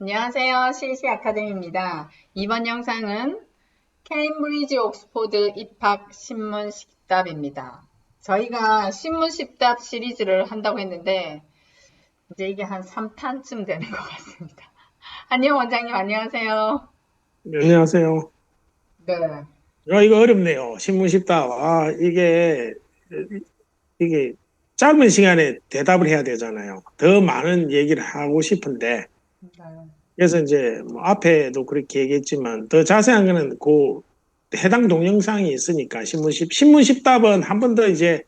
안녕하세요. 실시 아카데미입니다. 이번 영상은 케임브리지 옥스포드 입학 신문 십답입니다. 저희가 신문 십답 시리즈를 한다고 했는데 이제 이게 한 3탄쯤 되는 것 같습니다. 한영 원장님 안녕하세요. 네, 안녕하세요. 네. 이거 어렵네요. 신문 쉽다. 이게 짧은 시간에 대답을 해야 되잖아요. 더 많은 얘기를 하고 싶은데, 네. 그래서 이제 뭐 앞에도 그렇게 얘기했지만, 더 자세한 거는 그 해당 동영상이 있으니까, 신문 십답은 한 번 더 이제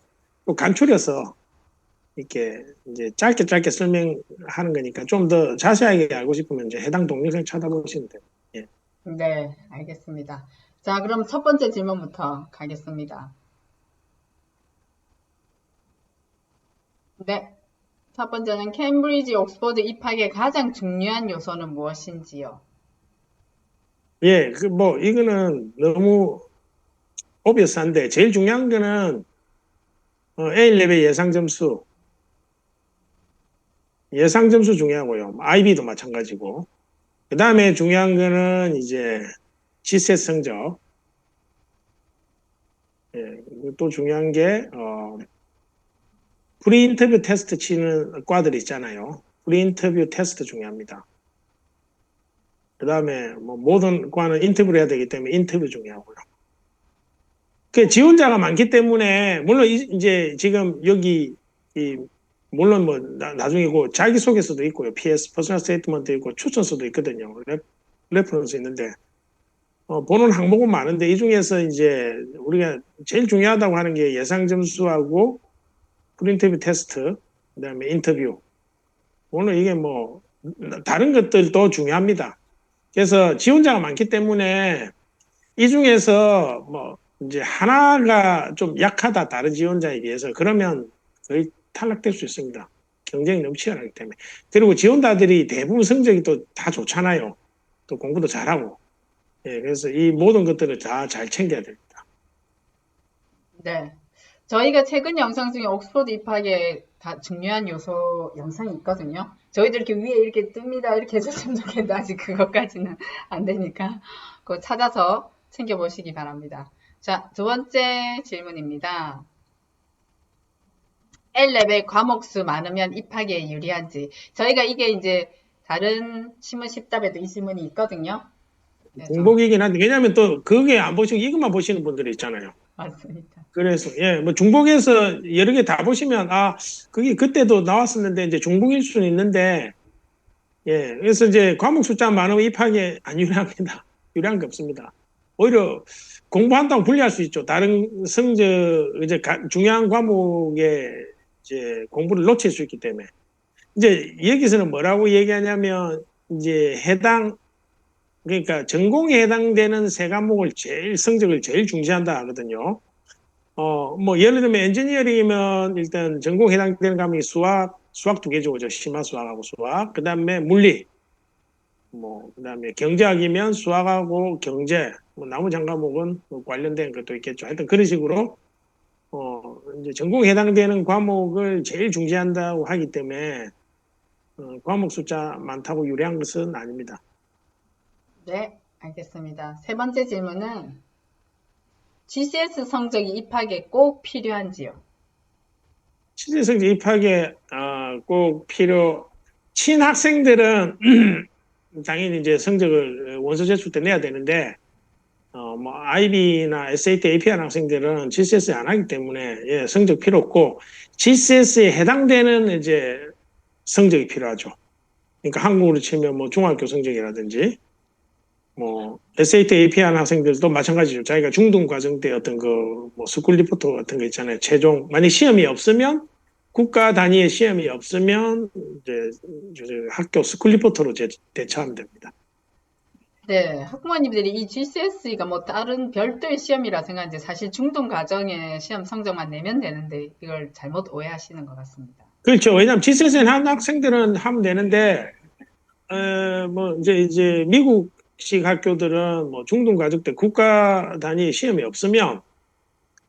또 간추려서 이렇게 이제 짧게 짧게 설명하는 거니까 좀 더 자세하게 알고 싶으면 이제 해당 동영상 찾아보시면 돼요. 예. 네, 알겠습니다. 자, 그럼 첫 번째 질문부터 가겠습니다. 네. 첫 번째는 케임브리지 옥스포드 입학의 가장 중요한 요소는 무엇인지요? 예, 이거는 너무 오비어스한데, 제일 중요한 거는 A레벨 예상 점수 중요하고요. IB도 마찬가지고. 그 다음에 중요한 거는 이제 GCS 성적. 예, 또 중요한 게 프리인터뷰 테스트 치는 과들 있잖아요. 프리인터뷰 테스트 중요합니다. 그 다음에 뭐 모든 과는 인터뷰를 해야 되기 때문에 인터뷰 중요하고요. 그 지원자가 많기 때문에 물론 이제 지금 여기 이 물론 뭐 나중에 그 자기소개서도 있고요. PS 퍼스널 스테이트먼트 있고 추천서도 있거든요. 레퍼런스 있는데 보는 항목은 많은데 이 중에서 이제 우리가 제일 중요하다고 하는 게 예상 점수하고 프린터뷰 테스트 그다음에 인터뷰. 물론 이게 뭐 다른 것들도 중요합니다. 그래서 지원자가 많기 때문에 이 중에서 뭐 이제 하나가 좀 약하다 다른 지원자에 비해서 그러면 거의 탈락될 수 있습니다. 경쟁이 너무 치열하기 때문에. 그리고 지원자들이 대부분 성적이 또 다 좋잖아요. 또 공부도 잘하고. 예, 그래서 이 모든 것들을 다 잘 챙겨야 됩니다. 네. 저희가 최근 영상 중에 옥스퍼드 입학에 다 중요한 요소 영상이 있거든요. 저희들 이렇게 위에 이렇게 뜹니다. 이렇게 해줬으면 좋겠는데 아직 그것까지는 안 되니까 그거 찾아서 챙겨보시기 바랍니다. 자, 두 번째 질문입니다. L레벨 과목 수 많으면 입학에 유리한지. 저희가 이게 이제 다른 신문 십답에도 이 질문이 있거든요. 그래서 중복이긴 한데 왜냐하면 또 그게 안 보시고 이것만 보시는 분들이 있잖아요. 맞습니다. 그래서 예, 뭐 중복에서 여러 개 다 보시면 아 그게 그때도 나왔었는데 이제 중복일 수는 있는데 예, 그래서 이제 과목 숫자 많으면 입학에 안 유리합니다. 유리한 게 없습니다. 오히려 공부한다고 불리할 수 있죠. 다른 이제 중요한 과목에 이제 공부를 놓칠 수 있기 때문에. 이제 여기서는 뭐라고 얘기하냐면 이제 그러니까 전공에 해당되는 세 과목을 성적을 제일 중시한다 하거든요. 뭐 예를 들면 엔지니어링이면 일단 전공에 해당되는 과목이 수학 두 개죠. 심화 수학하고 수학. 그다음에 물리. 뭐 그다음에 경제학이면 수학하고 경제, 뭐 나머지 한 과목은 뭐 관련된 것도 있겠죠. 하여튼 그런 식으로 이제 전공에 해당되는 과목을 제일 중시한다고 하기 때문에 과목 숫자 많다고 유리한 것은 아닙니다. 네, 알겠습니다. 세 번째 질문은 GCS 성적이 입학에 꼭 필요한지요? 실제 성적 입학에 꼭 친학생들은 당연히 이제 성적을 원서 제출 때 내야 되는데 뭐 IB나 SAT, AP하는 학생들은 GCS에 안 하기 때문에 예, 성적 필요 없고 GCS에 해당되는 이제 성적이 필요하죠. 그러니까 한국으로 치면 뭐 중학교 성적이라든지 뭐 SAT, AP하는 학생들도 마찬가지죠. 자기가 중등 과정 때 어떤 그뭐 스쿨 리포터 같은 거 있잖아요. 최종 만약 시험이 없으면 국가 단위의 시험이 없으면 이제 학교 스쿨 리포터로 대처하면 됩니다. 네, 학부모님들이 이 GCS가 뭐 다른 별도의 시험이라 생각하는데 사실 중등 과정의 시험 성적만 내면 되는데 이걸 잘못 오해하시는 것 같습니다. 그렇죠. 왜냐하면 GCS에 한 학생들은 하면 되는데 뭐 이제 미국식 학교들은 뭐 중등 과정 때 국가 단위 시험이 없으면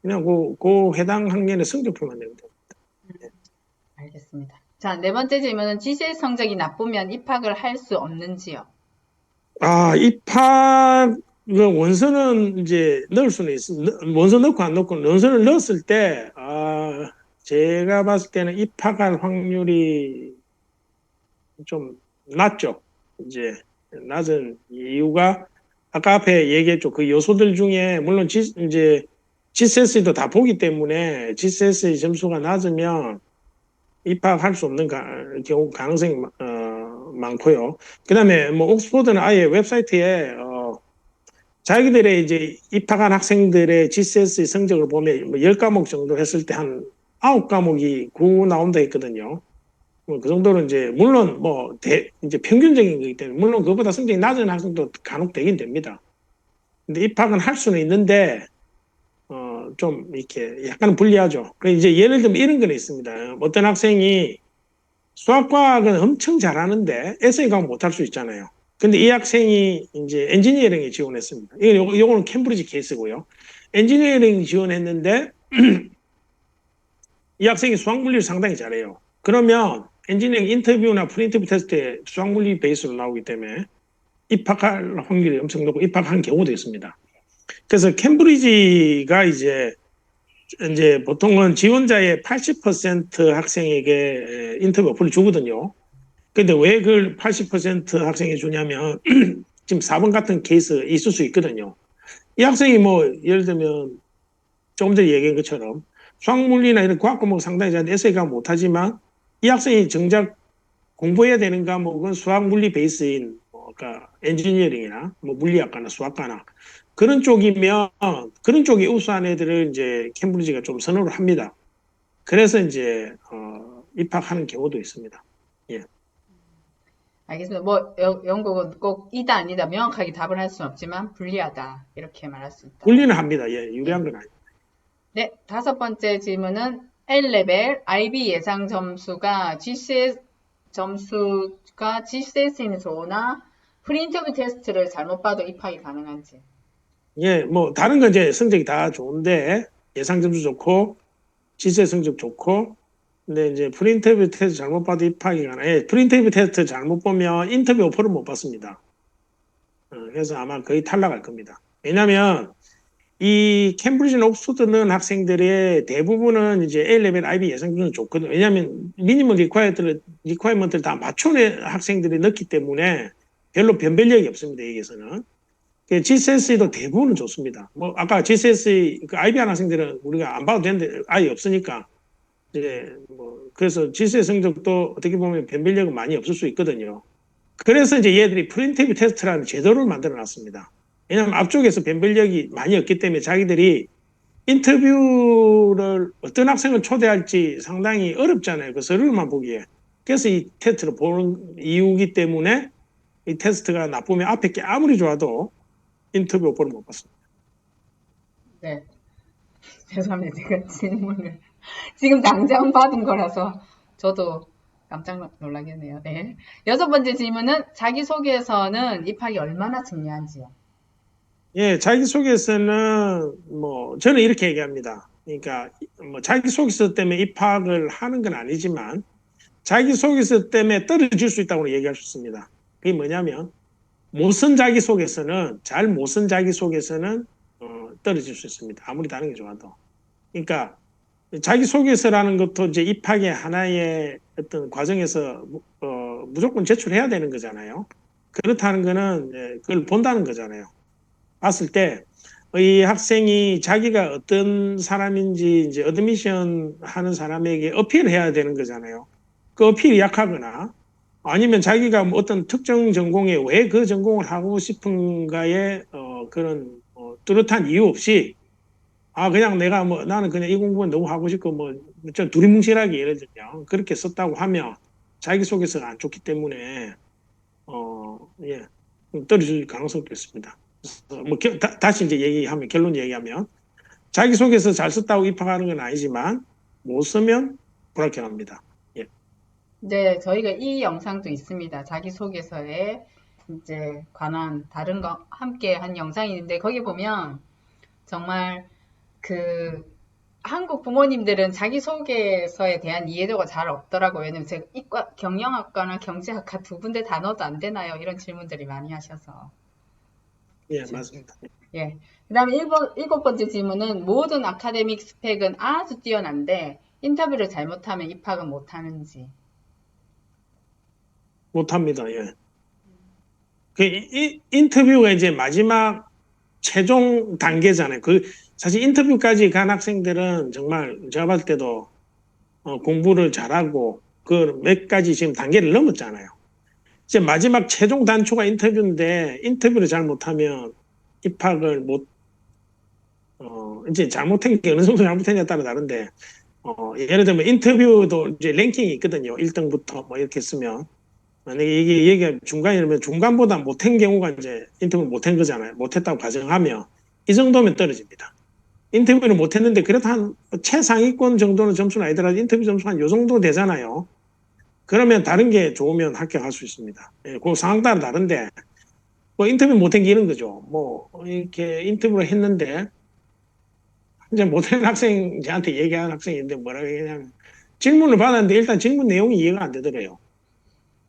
그냥 그 해당 학년의 성적표만 내면 돼요. 알겠습니다. 자, 네 번째 질문은 GCS 성적이 나쁘면 입학을 할 수 없는지요? 입학 원서는 이제 넣을 수는 있습니다. 원서 넣고 안 넣고 원서를 넣었을 때, 제가 봤을 때는 입학할 확률이 좀 낮죠. 이제 낮은 이유가 아까 앞에 얘기했죠. 그 요소들 중에 물론 이제 GCSE도 다 보기 때문에 GCSE 점수가 낮으면 입학할 수 없는 경우 가능성이 많고요. 그다음에 뭐 옥스퍼드는 아예 웹사이트에 자기들의 이제 입학한 학생들의 GCSE 성적을 보면 뭐 10과목 정도 했을 때 한 9과목이 9 나온다 했거든요. 뭐 그 정도는 이제 물론 뭐 이제 평균적인 거기 때문에 물론 그보다 성적이 낮은 학생도 간혹 되긴 됩니다. 근데 입학은 할 수는 있는데 좀 이렇게 약간 불리하죠. 그 이제 예를 들면 이런 건 있습니다. 어떤 학생이 수학과학은 엄청 잘하는데 에세이 과목 못할 수 있잖아요. 근데 이 학생이 이제 엔지니어링에 지원했습니다. 요거는 캠브리지 케이스고요. 엔지니어링 지원했는데 이 학생이 수학 물리를 상당히 잘해요. 그러면 엔지니어링 인터뷰나 프리인터뷰 테스트에 수학 물리 베이스로 나오기 때문에 입학할 확률이 엄청 높고 입학한 경우도 있습니다. 그래서 캠브리지가 이제 보통은 지원자의 80% 학생에게 인터뷰 어플을 주거든요. 근데 왜 그걸 80% 학생에 주냐면 지금 4번 같은 케이스 있을 수 있거든요. 이 학생이 뭐 예를 들면 조금 전에 얘기한 것처럼 수학물리나 이런 과학 과목 상당히 잘하는데 에세이 과목 못하지만 이 학생이 정작 공부해야 되는 과목은 수학 물리 베이스인 그러니까 엔지니어링이나 뭐 물리학과나 수학과나 그런 쪽이면 그런 쪽이 우수한 애들을 이제 캠브리지가 좀 선호를 합니다. 그래서 이제 입학하는 경우도 있습니다. 예. 알겠습니다. 뭐 영국은 꼭 이다 아니다 명확하게 답을 할 수는 없지만 불리하다 이렇게 말할 수 있다. 분리는 합니다. 예, 예. 유리한 건 아니에요. 네, 다섯 번째 질문은 A레벨 IB 예상 점수가 GCS에는 좋으나 프리인터뷰 테스트를 잘못 봐도 입학이 가능한지. 예, 뭐 다른 건 이제 성적이 다 좋은데 예상 점수 좋고 지세 성적 좋고 근데 이제 프리인터뷰 테스트 잘못 봐도 입학이 가능. 예, 프리인터뷰 테스트 잘못 보면 인터뷰 오퍼를 못 받습니다. 그래서 아마 거의 탈락할 겁니다. 왜냐하면 이 캠브리지나 옥스퍼드 넣은 학생들의 대부분은 이제 A레벨 IB 예상점은 좋거든요. 왜냐하면 미니멈 리ኳ이먼트를 다 맞춰낸 학생들이 넣기 때문에 별로 변별력이 없습니다. 여기에서는. GCSE도 대부분은 좋습니다. 뭐 아까 GCSE 그 IB 한 학생들은 우리가 안 봐도 되는데 아예 없으니까 이제 뭐 그래서 GCSE 성적도 어떻게 보면 변별력은 많이 없을 수 있거든요. 그래서 이제 얘들이 프리인터뷰 테스트라는 제도를 만들어 놨습니다. 왜냐하면 앞쪽에서 변별력이 많이 없기 때문에 자기들이 인터뷰를 어떤 학생을 초대할지 상당히 어렵잖아요. 그 서류만 보기에. 그래서 이 테스트를 보는 이유이기 때문에 이 테스트가 나쁘면 앞에 게 아무리 좋아도 인터뷰 오퍼를 못 받습니다. 네, 죄송합니다. 제가 질문을 지금 당장 받은 거라서 저도 깜짝 놀라겠네요. 네. 여섯 번째 질문은 자기소개서는 입학이 얼마나 중요한지요? 예, 자기소개서는 뭐 저는 이렇게 얘기합니다. 그러니까 뭐 자기소개서 때문에 입학을 하는 건 아니지만 자기소개서 때문에 떨어질 수 있다고 얘기할 수 있습니다. 그게 뭐냐면 못 쓴 자기소개서는 잘 못 쓴 자기소개서는 떨어질 수 있습니다. 아무리 다른 게 좋아도. 그러니까 자기소개서라는 것도 이제 입학의 하나의 어떤 과정에서 무조건 제출해야 되는 거잖아요. 그렇다는 거는 그걸 본다는 거잖아요. 봤을 때 이 학생이 자기가 어떤 사람인지 이제 어드미션 하는 사람에게 어필해야 되는 거잖아요. 그 어필이 약하거나 아니면 자기가 뭐 어떤 특정 전공에 왜 그 전공을 하고 싶은가에 그런 뚜렷한 이유 없이 그냥 내가 뭐 나는 그냥 이 공부는 너무 하고 싶고 뭐 좀 두리뭉실하게 예를 들면 그렇게 썼다고 하면 자기소개서가 안 좋기 때문에 예 떨어질 가능성도 있습니다. 뭐 다시 이제 얘기하면 결론 얘기하면 자기소개서 잘 썼다고 입학하는 건 아니지만 못 쓰면 불합격합니다. 예. 네, 저희가 이 영상도 있습니다. 자기소개서에 이제 관한 다른 거 함께 한 영상이 있는데 거기 보면 정말 그 한국 부모님들은 자기소개서에 대한 이해도가 잘 없더라고요. 왜냐면 제가 이과, 경영학과나 경제학과 두 군데 단어도 안 되나요? 이런 질문들이 많이 하셔서. 예, 맞습니다. 예. 그다음에 일곱 번째 질문은 모든 아카데믹 스펙은 아주 뛰어난데 인터뷰를 잘못하면 입학은 못하는지. 못합니다. 예. 그 인터뷰가 이제 마지막 최종 단계잖아요. 사실 인터뷰까지 간 학생들은 정말 제가 봤을 때도 공부를 잘하고 그 몇 가지 지금 단계를 넘었잖아요. 이제 마지막 최종 단초가 인터뷰인데 인터뷰를 잘 못하면 입학을 못, 이제 잘못한 게 어느 정도 잘못했냐에 따라 다른데, 예를 들면 인터뷰도 이제 랭킹이 있거든요. 1등부터 뭐 이렇게 쓰면. 만약에 이게 얘기가 중간이라면 중간보다 못한 경우가 이제 인터뷰를 못한 거잖아요. 못했다고 가정하면 이 정도면 떨어집니다. 인터뷰를 못했는데 그래도 한 최상위권 정도는 점수는 아니더라도 인터뷰 점수 한 요 정도 되잖아요. 그러면 다른 게 좋으면 합격할 수 있습니다. 예, 그 상황 따라 다른데 뭐 인터뷰 못한 게 이런 거죠. 뭐 이렇게 인터뷰를 했는데 이제 못한 학생 저한테 얘기하는 학생인데 뭐라고 얘기하냐면 질문을 받았는데 일단 질문 내용이 이해가 안 되더래요.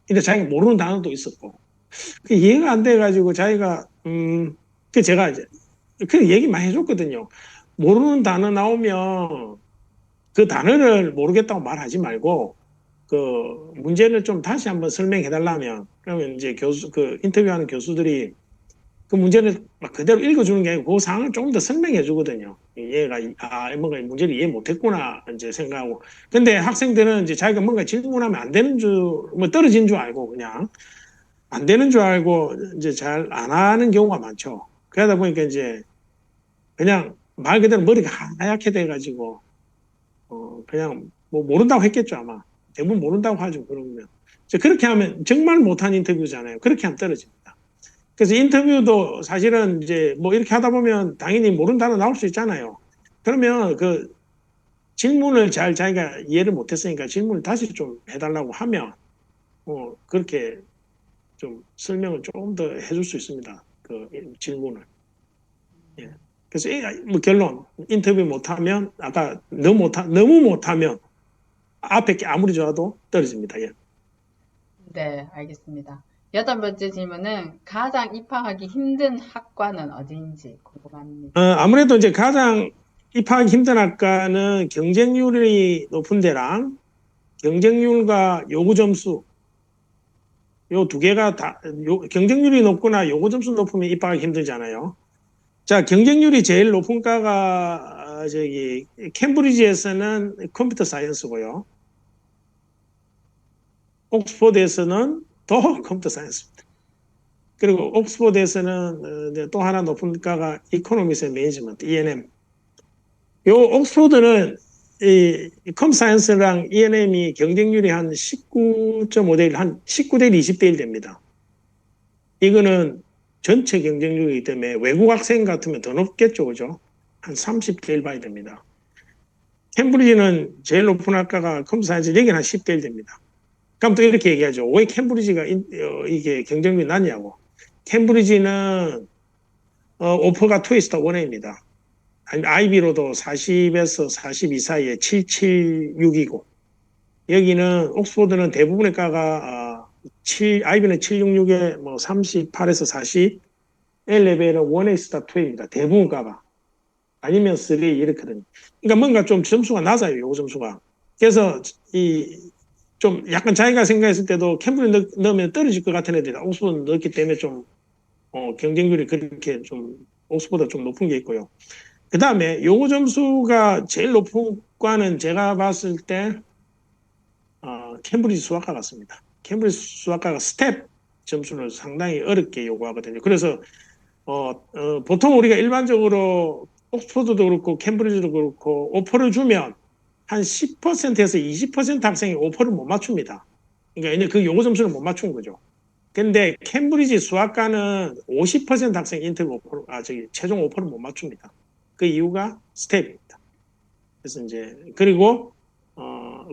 근데 자기가 모르는 단어도 있었고 그 이해가 안 돼가지고 자기가 그 제가 이제 그 얘기 많이 해줬거든요. 모르는 단어 나오면 그 단어를 모르겠다고 말하지 말고 그 문제를 좀 다시 한번 설명해 달라면 그러면 이제 그 인터뷰하는 교수들이 그 문제를 막 그대로 읽어주는 게 아니고 그 상황을 조금 더 설명해 주거든요. 얘가 뭔가 문제를 이해 못했구나 이제 생각하고 근데 학생들은 이제 자기가 뭔가 질문하면 안 되는 줄 뭐 떨어진 줄 알고 그냥 안 되는 줄 알고 이제 잘 안 하는 경우가 많죠. 그러다 보니까 이제 그냥 말 그대로 머리가 하얗게 돼가지고 그냥 뭐 모른다고 했겠죠 아마. 대부분 모른다고 하죠 그러면. 그렇게 하면 정말 못한 인터뷰잖아요. 그렇게 하면 떨어집니다. 그래서 인터뷰도 사실은 이제 뭐 이렇게 하다 보면 당연히 모르는 단어 나올 수 있잖아요. 그러면 그 질문을 잘 자기가 이해를 못했으니까 질문을 다시 좀 해달라고 하면 그렇게 좀 설명을 조금 더 해줄 수 있습니다. 그 질문을. 예. 그래서 뭐 결론 인터뷰 못하면 아까 너무 못하면 앞에 게 아무리 좋아도 떨어집니다. 예. 네, 알겠습니다. 여덟 번째 질문은 가장 입학하기 힘든 학과는 어디인지 궁금합니다. 아무래도 이제 가장 입학하기 힘든 학과는 경쟁률이 높은 데랑 경쟁률과 요구 점수 요 두 개가 다 경쟁률이 높거나 요구 점수 높으면 입학하기 힘들잖아요. 자, 경쟁률이 제일 높은 과가 저기 캠브리지에서는 컴퓨터 사이언스고요. 옥스퍼드에서는 더 컴퓨터 사이언스입니다. 그리고 옥스퍼드에서는 또 하나 높은 과가 이코노미스 앤 매니지먼트 (E&M). 요 옥스퍼드는 이 컴퓨터 사이언스랑 E&M이 경쟁률이 한 19.5대 1, 한 19대 1, 20대 1 됩니다. 이거는 전체 경쟁률이기 때문에 외국 학생 같으면 더 높겠죠, 그죠? 한 30대 1 봐야 됩니다. 캠브리지는 제일 높은 학과가 컴퓨터 사이언스, 여기는 한 10대 1 됩니다. 그럼 또 이렇게 얘기하죠. 왜 캠브리지가 이게 경쟁률이 낮냐고. 캠브리지는 오퍼가 2에서 1A입니다. 아이비로도 40에서 42 사이에 776이고 여기는 옥스퍼드는 대부분의 과가 아이비는 766에 뭐 38에서 40, L레벨은 1에서 2입니다. 대부분 과가. 아니면 3 이렇거든요. 그러니까 뭔가 좀 점수가 낮아요. 요거 점수가. 그래서 좀 약간 자기가 생각했을 때도 캠브리지 넣으면 떨어질 것 같은 애들이 옥스퍼드 넣었기 때문에 좀 경쟁률이 그렇게 좀 옥스퍼드가 좀 높은 게 있고요. 그 다음에 요거 점수가 제일 높은 과는 제가 봤을 때 캠브리지 수학과 같습니다. 캠브리지 수학과가 스텝 점수를 상당히 어렵게 요구하거든요. 그래서 보통 우리가 일반적으로 옥스퍼드도 그렇고 캠브리지도 그렇고 오퍼를 주면 한 10%에서 20% 학생이 오퍼를 못 맞춥니다. 그러니까 그 요구 점수를 못 맞춘 거죠. 근데 캠브리지 수학과는 50% 학생이 인터뷰 오퍼를, 최종 오퍼를 못 맞춥니다. 그 이유가 스텝입니다. 그래서 이제 그리고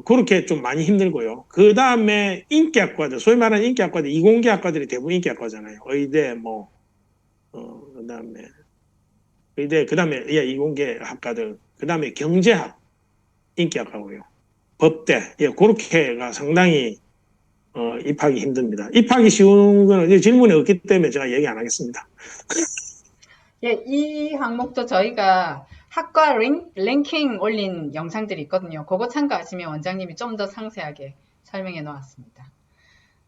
그렇게 좀 많이 힘들고요. 그 다음에 인기학과들, 소위 말하는 인기학과들, 이공계학과들이 대부분 인기학과잖아요. 의대, 뭐, 그 다음에 의대, 그 다음에 예, 이공계 학과들, 그 다음에 경제학, 인기학과고요. 법대, 예, 그렇게가 상당히 입학이 힘듭니다. 입학이 쉬운 거는 질문이 없기 때문에 제가 얘기 안 하겠습니다. 예, 이 항목도 저희가 학과 랭킹 올린 영상들이 있거든요. 그거 참고하시면 원장님이 좀 더 상세하게 설명해 놓았습니다.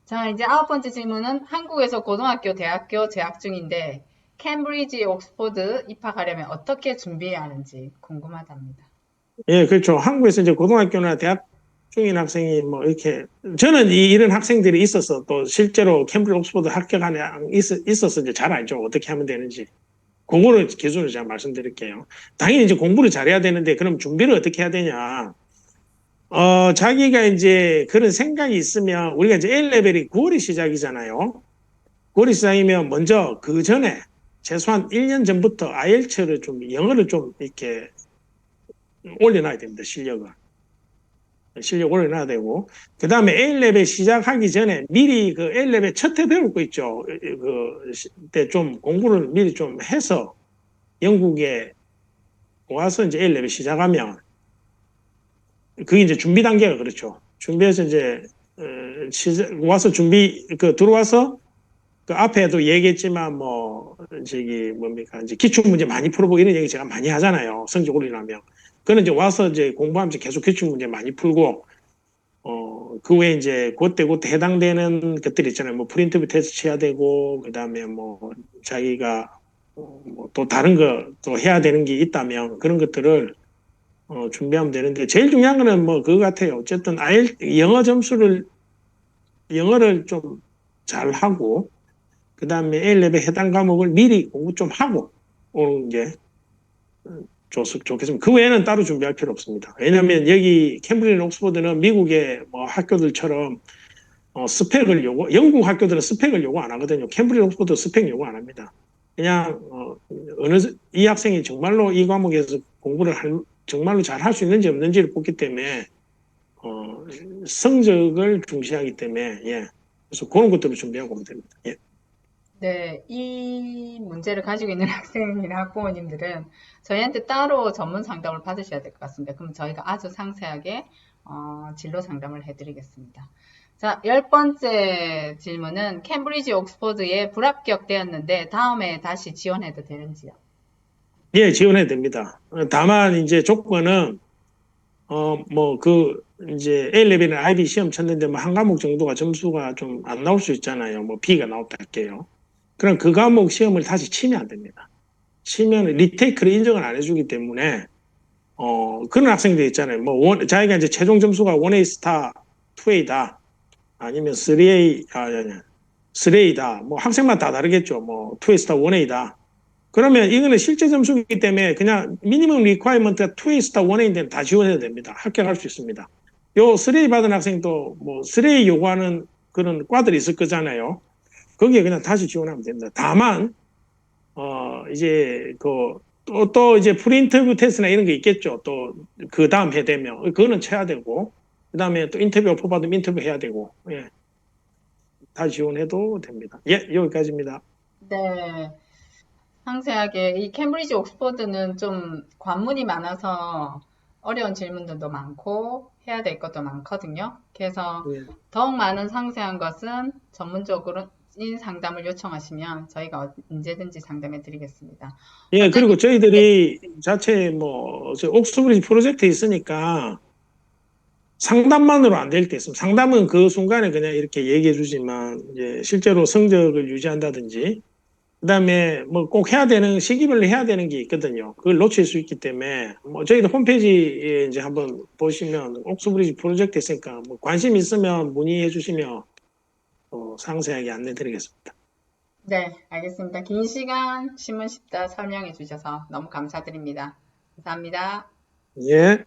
자, 이제 9번째 질문은 한국에서 고등학교, 대학교 재학 중인데 캠브리지, 옥스퍼드 입학하려면 어떻게 준비해야 하는지 궁금하답니다. 예, 그렇죠. 한국에서 이제 고등학교나 대학 중인 학생이 뭐 이렇게 저는 이런 학생들이 있어서 또 실제로 캠브리지 옥스퍼드 합격한 있어서 이제 잘 알죠. 어떻게 하면 되는지. 그거를 기준으로 제가 말씀드릴게요. 당연히 이제 공부를 잘해야 되는데 그럼 준비를 어떻게 해야 되냐? 자기가 이제 그런 생각이 있으면 우리가 이제 A레벨이 9월이 시작이잖아요. 9월이 시작이면 먼저 그 전에 최소한 1년 전부터 IELTS를 좀 영어를 좀 이렇게 올려놔야 됩니다. 실력 올려놔야 되고 그 다음에 A레벨 시작하기 전에 미리 그 A레벨 첫 해 배울 거 있죠. 그때 좀 공부를 미리 좀 해서 영국에 와서 이제 A레벨 시작하면 그게 이제 준비 단계가 그렇죠. 준비해서 이제 와서 들어와서 그 앞에도 얘기했지만 뭐 저기 뭡니까 이제 기출 문제 많이 풀어보고 이런 얘기 제가 많이 하잖아요. 성적 올리려면 그는 이제 와서 이제 공부하면서 계속 기출 문제 많이 풀고 그 외에 이제 그때 해당되는 것들 있잖아요. 뭐 프린트비 테스트 해야 되고 그다음에 뭐 자기가 뭐또 다른 거 또 해야 되는 게 있다면 그런 것들을 준비하면 되는데 제일 중요한 거는 뭐 그거 같아요. 어쨌든 영어를 좀 잘하고 그다음에 A레벨 해당 과목을 미리 공부 좀 하고 오는 게 좋겠습니다. 그 외에는 따로 준비할 필요 없습니다. 왜냐하면 여기 캠브리지 옥스퍼드는 미국의 뭐 학교들처럼 영국 학교들은 스펙을 요구 안 하거든요. 캠브리지 옥스퍼드 스펙 요구 안 합니다. 그냥 이 학생이 정말로 이 과목에서 공부를 정말로 잘 할 수 있는지 없는지를 보기 때문에 성적을 중시하기 때문에 예. 그래서 그런 것들을 준비하고 오면 됩니다. 예. 네, 이 문제를 가지고 있는 학생이나 학부모님들은 저희한테 따로 전문 상담을 받으셔야 될 것 같습니다. 그럼 저희가 아주 상세하게 진로 상담을 해드리겠습니다. 자, 10번째 질문은 캠브리지 옥스퍼드에 불합격되었는데 다음에 다시 지원해도 되는지요? 예, 지원해도 됩니다. 다만 이제 조건은 뭐 이제 A레벨이나 IB 시험 쳤는데 뭐 한 과목 정도가 점수가 좀 안 나올 수 있잖아요. 뭐 B가 나왔다 할게요. 그럼 그 과목 시험을 다시 치면 안 됩니다. 치면 리테이크를 인정을 안 해주기 때문에 그런 학생들 있잖아요. 뭐 자기가 이제 최종 점수가 1A 스타 2A다 아니면 3A다 뭐 학생마다 다 다르겠죠. 뭐 2A 스타 1A다. 그러면 이거는 실제 점수이기 때문에 그냥 미니멈 리퀘어먼트가 2A 스타 1A인데 다 지원해도 됩니다. 합격할 수 있습니다. 요 3A 받은 학생도 뭐 3A 요구하는 그런 과들이 있을 거잖아요. 거기에 그냥 다시 지원하면 됩니다. 다만 이제 또 이제 프리인터뷰 테스트나 이런 게 있겠죠. 또 그 다음 해 되면 그거는 쳐야 되고 그 다음에 또 인터뷰 오퍼 받으면 인터뷰 해야 되고 예. 다 지원해도 됩니다. 예, 여기까지입니다. 네, 상세하게 이 캠브리지 옥스퍼드는 좀 관문이 많아서 어려운 질문들도 많고 해야 될 것도 많거든요. 그래서 예. 더욱 많은 상세한 것은 전문적으로 인 상담을 요청하시면 저희가 언제든지 상담해 드리겠습니다. 예, 원장님, 그리고 저희들이 자체 옥스브리지 프로젝트 있으니까 상담만으로 안 될 때 있으면 상담은 그 순간에 그냥 이렇게 얘기해 주지만 이제 실제로 성적을 유지한다든지 그다음에 뭐 꼭 해야 되는 시기별로 해야 되는 게 있거든요. 그걸 놓칠 수 있기 때문에 뭐 저희들 홈페이지에 이제 한번 보시면 옥스브리지 프로젝트 있으니까 뭐 관심 있으면 문의해 주시면 상세하게 안내 드리겠습니다. 네, 알겠습니다. 긴 시간 신문 쉽다 설명해 주셔서 너무 감사드립니다. 감사합니다. 예.